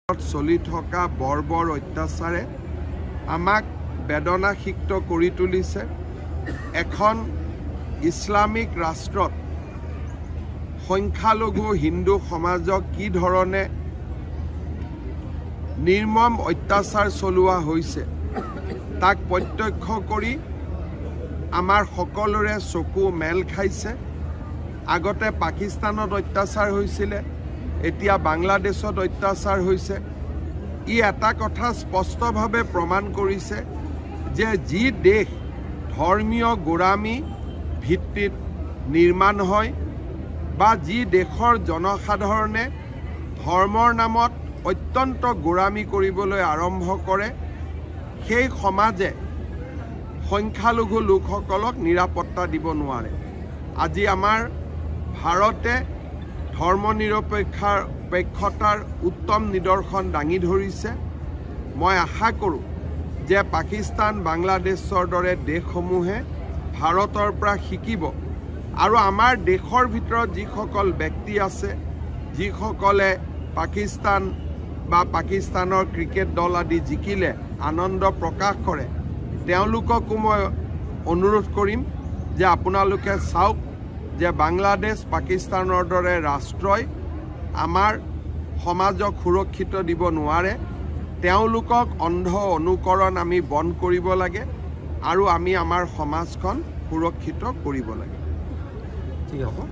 চলি থকা বৰ্বৰ অত্যাচাৰে আমাক বেদনাসিক্ত কৰি তুলিছে। এখন ইছলামিক ৰাষ্ট্ৰত সংখ্যালঘু হিন্দু সমাজক কি ধৰণে নিৰ্মম অত্যাচাৰ চলোৱা হৈছে তাক প্ৰত্যক্ষ কৰি আমাৰ সকলোৰে চকু মেল খাইছে। আগতে পাকিস্তানত অত্যাচাৰ হৈছিলে, এতিয়া বাংলাদেশত অত্যাচাৰ হৈছে। ই এটা কথা স্পষ্টভাৱে প্ৰমাণ কৰিছে যে যি দেশ ধৰ্মীয় গোৰামী ভিত্তিত নিৰ্মাণ হয় বা যি দেশৰ জনসাধাৰণে ধৰ্মৰ নামত অত্যন্ত গোৰামী কৰিবলৈ আৰম্ভ কৰে, সেই সমাজে সংখ্যালঘু লোকসকলক নিৰাপত্তা দিব নোৱাৰে। আজি আমাৰ ভাৰতে ধৰ্মনিৰপেক্ষতাৰ উত্তম নিদৰ্শন দাঙি ধৰিছে। মই আশা কৰোঁ যে পাকিস্তান বাংলাদেশৰ দৰে দেশসমূহে ভাৰতৰ পৰা শিকিব আৰু আমাৰ দেশৰ ভিতৰত যিসকল ব্যক্তি আছে, যিসকলে পাকিস্তান বা পাকিস্তানৰ ক্ৰিকেট দল আদি জিকিলে আনন্দ প্ৰকাশ কৰে, তেওঁলোককো মই অনুৰোধ কৰিম যে আপোনালোকে চাওক যে বাংলাদেশ পাকিস্তানৰ দৰে ৰাষ্ট্ৰই আমাৰ সমাজক সুৰক্ষিত দিব নোৱাৰে। তেওঁলোকক অন্ধ অনুকৰণ আমি বন্ধ কৰিব লাগে আৰু আমি আমাৰ সমাজখন সুৰক্ষিত কৰিব লাগে। ঠিক আছে।